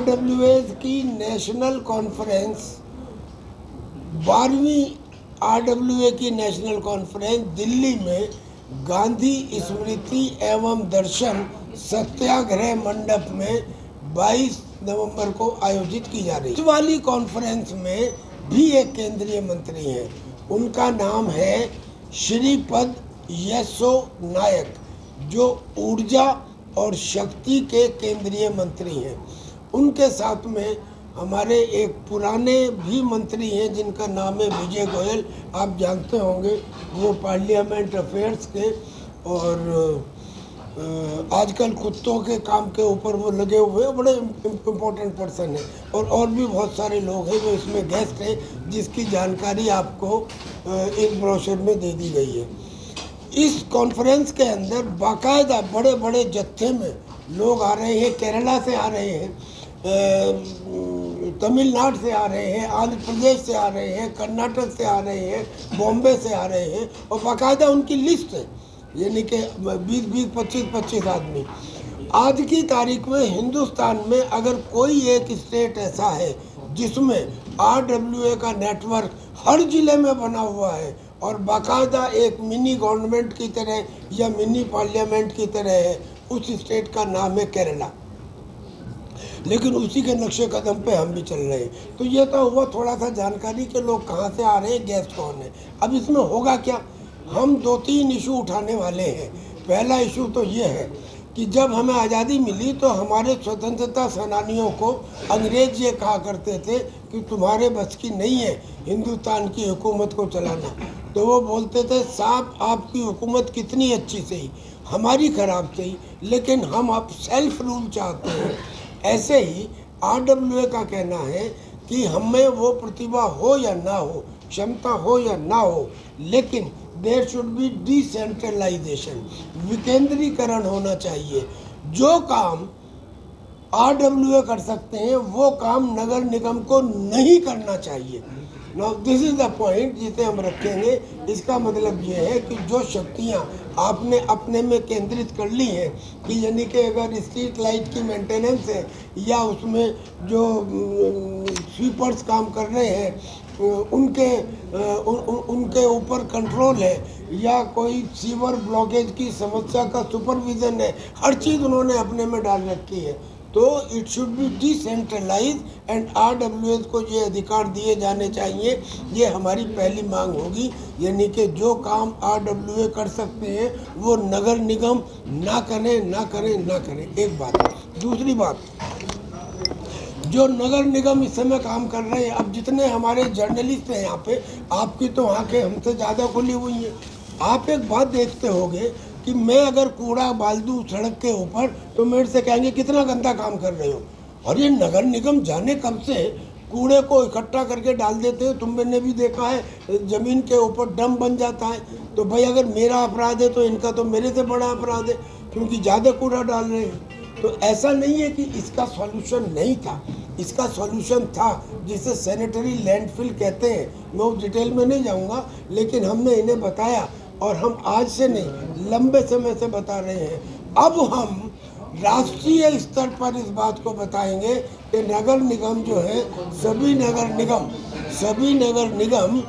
RWA की national conference 12वीं RWA की नेशनल कॉन्फ्रेंस दिल्ली में गांधी स्मृति एवं दर्शन सत्याग्रह मंडप में 22 नवंबर को आयोजित की जा रही है। इस वाली कॉन्फ्रेंस में भी एक केंद्रीय मंत्री हैं, उनका नाम है श्रीपद येसो नायक, जो ऊर्जा और शक्ति के केंद्रीय मंत्री हैं। उनके साथ में हमारे एक पुराने भी मंत्री हैं जिनका नाम है विजय गोयल, आप जानते होंगे, वो पार्लियामेंट अफेयर्स के और आजकल कुत्तों के काम के ऊपर वो लगे हुए हैं, बड़े इम्पोर्टेंट पर्सन हैं। और भी बहुत सारे लोग हैं जो इसमें गेस्ट हैं, जिसकी जानकारी आपको इस ब्रोशर में दे दी गई है। इस कॉन्फ्रेंस के अंदर बाकायदा बड़े बड़े जत्थे में लोग आ रहे हैं, केरला से आ रहे हैं, तमिलनाडु से आ रहे हैं, आंध्र प्रदेश से आ रहे हैं, कर्नाटक से आ रहे हैं, बॉम्बे से आ रहे हैं, और बाकायदा उनकी लिस्ट है, यानी कि 20-20, 25-25 आदमी। आज की तारीख में हिंदुस्तान में अगर कोई एक स्टेट ऐसा है जिसमें RWA का नेटवर्क हर ज़िले में बना हुआ है और बाकायदा एक मिनी गवर्नमेंट की तरह या मिनी पार्लियामेंट की तरह है, उस स्टेट का नाम है केरला। लेकिन उसी के नक्शे कदम पे हम भी चल रहे हैं। तो ये तो हुआ थोड़ा सा जानकारी के लोग कहाँ से आ रहे हैं, गेस्ट कौन है। अब इसमें होगा क्या, हम 2-3 इशू उठाने वाले हैं। पहला इशू तो ये है कि जब हमें आज़ादी मिली तो हमारे स्वतंत्रता सेनानियों को अंग्रेज ये कहा करते थे कि तुम्हारे बस की नहीं है हिंदुस्तान की हुकूमत को चलाना। तो वो बोलते थे साहब आपकी हुकूमत कितनी अच्छी सही, हमारी ख़राब सही, लेकिन हम अब सेल्फ रूल चाहते हैं। ऐसे ही RWA का कहना है कि हमें वो प्रतिभा हो या ना हो, क्षमता हो या ना हो, लेकिन देयर शुड बी डिसेंट्रलाइजेशन, विकेंद्रीकरण होना चाहिए। जो काम RWA कर सकते हैं वो काम नगर निगम को नहीं करना चाहिए। Now this is the point जिसे हम रखेंगे। इसका मतलब ये है कि जो शक्तियाँ आपने अपने में केंद्रित कर ली हैं, कि यानी कि अगर स्ट्रीट लाइट की मेंटेनेंस है या उसमें जो स्वीपर्स काम कर रहे हैं उनके ऊपर कंट्रोल है, या कोई सीवर ब्लॉकेज की समस्या का सुपरविज़न है, हर चीज़ उन्होंने अपने में डाल रखी है। तो it should be decentralise and RWA को ये अधिकार दिए जाने चाहिए। ये हमारी पहली मांग होगी, यानी कि जो काम RWA कर सकते हैं वो नगर निगम ना करें। एक बात। दूसरी बात, जो नगर निगम इस समय काम कर रहे हैं, अब जितने हमारे जर्नलिस्ट हैं यहाँ पे, आपकी तो आंखें हमसे ज़्यादा खुली हुई हैं। आप एक बात देखते होंगे कि मैं अगर कूड़ा डाल दूँ सड़क के ऊपर तो मेरे से कहेंगे कितना गंदा काम कर रहे हो। और ये नगर निगम जाने कब से कूड़े को इकट्ठा करके डाल देते हैं। तुमने भी देखा है, ज़मीन के ऊपर डंप बन जाता है। तो भाई अगर मेरा अपराध है तो इनका तो मेरे से बड़ा अपराध है, क्योंकि ज़्यादा कूड़ा डाल रहे हैं। तो ऐसा नहीं है कि इसका सॉल्यूशन नहीं था, इसका सॉल्यूशन था, जिसे सैनिटरी लैंडफिल कहते हैं। मैं उस डिटेल में नहीं जाऊंगा, लेकिन हमने इन्हें बताया और हम आज से नहीं लंबे समय से बता रहे हैं। अब हम राष्ट्रीय स्तर पर इस बात को बताएंगे कि नगर निगम जो है, सभी नगर निगम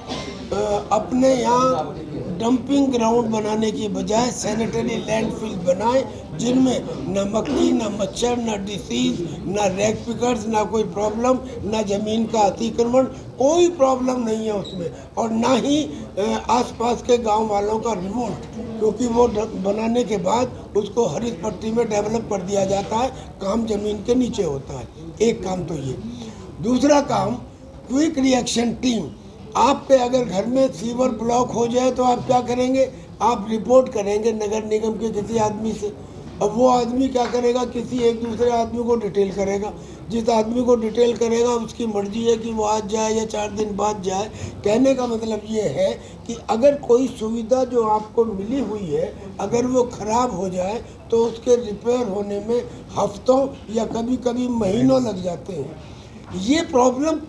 अपने यहाँ डंपिंग ग्राउंड बनाने की बजाय सैनिटरी लैंडफिल बनाए, जिनमें न मक्खी, न मच्छर, न डिसीज, न रैग पिकर्स, ना कोई प्रॉब्लम, न ज़मीन का अतिक्रमण, कोई प्रॉब्लम नहीं है उसमें, और ना ही आसपास के गांव वालों का रिवोल्ट, क्योंकि वो बनाने के बाद उसको हरित पट्टी में डेवलप कर दिया जाता है, काम ज़मीन के नीचे होता है। एक काम तो ये। दूसरा काम, क्विक रिएक्शन टीम। आपके अगर घर में सीवर ब्लॉक हो जाए तो आप क्या करेंगे, आप रिपोर्ट करेंगे नगर निगम के किसी आदमी से। अब वो आदमी क्या करेगा, किसी एक दूसरे आदमी को डिटेल करेगा। जिस आदमी को डिटेल करेगा उसकी मर्जी है कि वो आज जाए या 4 दिन बाद जाए। कहने का मतलब ये है कि अगर कोई सुविधा जो आपको मिली हुई है अगर वो ख़राब हो जाए तो उसके रिपेयर होने में हफ्तों या कभी कभी महीनों लग जाते हैं। ये प्रॉब्लम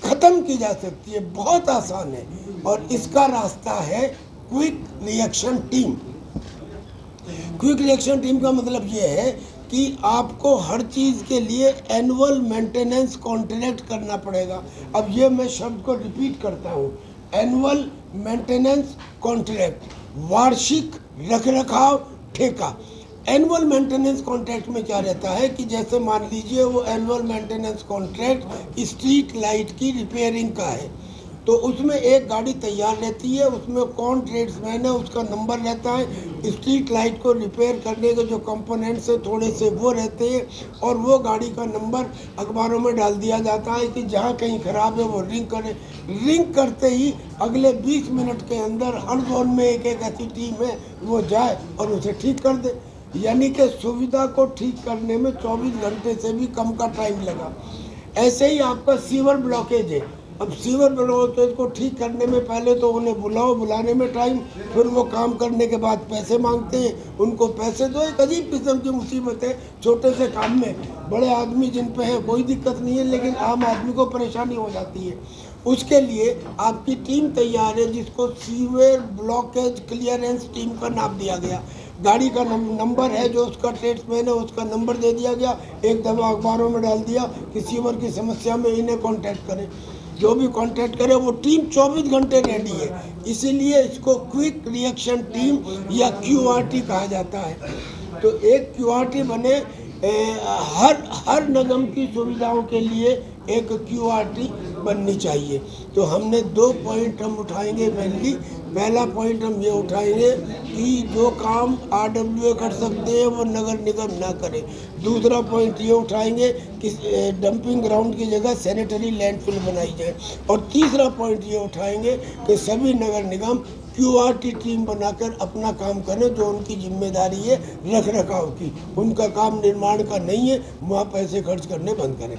ख़त्म की जा सकती है, बहुत आसान है, और इसका रास्ता है quick reaction team. Quick reaction team का मतलब ये है कि आपको हर चीज़ के लिए एनुअल मेंटेनेंस कॉन्ट्रैक्ट करना पड़ेगा। अब ये मैं शब्द को रिपीट करता हूँ, एनुअल मेंटेनेंस कॉन्ट्रैक्ट, वार्षिक रखरखाव ठेका। एनुअल मेंटेनेंस कॉन्ट्रैक्ट में क्या रहता है कि जैसे मान लीजिए वो annual maintenance contract street light की रिपेयरिंग का है, तो उसमें एक गाड़ी तैयार रहती है, उसमें कौन ट्रेड्समैन है उसका नंबर रहता है, स्ट्रीट लाइट को रिपेयर करने के जो कंपोनेंट्स हैं थोड़े से वो रहते हैं, और वो गाड़ी का नंबर अखबारों में डाल दिया जाता है कि जहाँ कहीं ख़राब है वो रिंग करें। रिंग करते ही अगले 20 मिनट के अंदर हर जोन में एक एक ऐसी टीम है, वो जाए और उसे ठीक कर दे। यानी कि सुविधा को ठीक करने में 24 घंटे से भी कम का टाइम लगा। ऐसे ही आपका सीवर ब्लॉकेज है, अब सीवर ब्लॉकेज को ठीक करने में पहले तो उन्हें बुलाओ, बुलाने में टाइम, फिर वो काम करने के बाद पैसे मांगते हैं, उनको पैसे दो। एक अजीब किस्म की मुसीबत है छोटे से काम में। बड़े आदमी जिन पे है कोई दिक्कत नहीं है, लेकिन आम आदमी को परेशानी हो जाती है। उसके लिए आपकी टीम तैयार है जिसको सीवर ब्लॉकेज क्लियरेंस टीम का नाम दिया गया। गाड़ी का नंबर है, जो उसका ट्रेड्समैन है उसका नंबर दे दिया गया, एक दफ़ा अखबारों में डाल दिया कि सीवर की समस्या में इन्हें कांटेक्ट करें। जो भी कांटेक्ट करे वो टीम 24 घंटे रेडी है, इसीलिए इसको क्विक रिएक्शन टीम या QRT कहा जाता है। तो एक QRT बने, हर निगम की सुविधाओं के लिए एक QRT बननी चाहिए। तो हमने 2 पॉइंट हम उठाएंगे मेनली। पहला पॉइंट हम ये उठाएंगे कि जो काम RWA कर सकते हैं वो नगर निगम ना करे। दूसरा पॉइंट ये उठाएंगे कि डंपिंग ग्राउंड की जगह सैनिटरी लैंडफिल बनाई जाए। और तीसरा पॉइंट ये उठाएंगे कि सभी नगर निगम QRT टीम बनाकर अपना काम करें, जो उनकी जिम्मेदारी है रख रखाव की। उनका काम निर्माण का नहीं है, वहाँ पैसे खर्च करने बंद करें।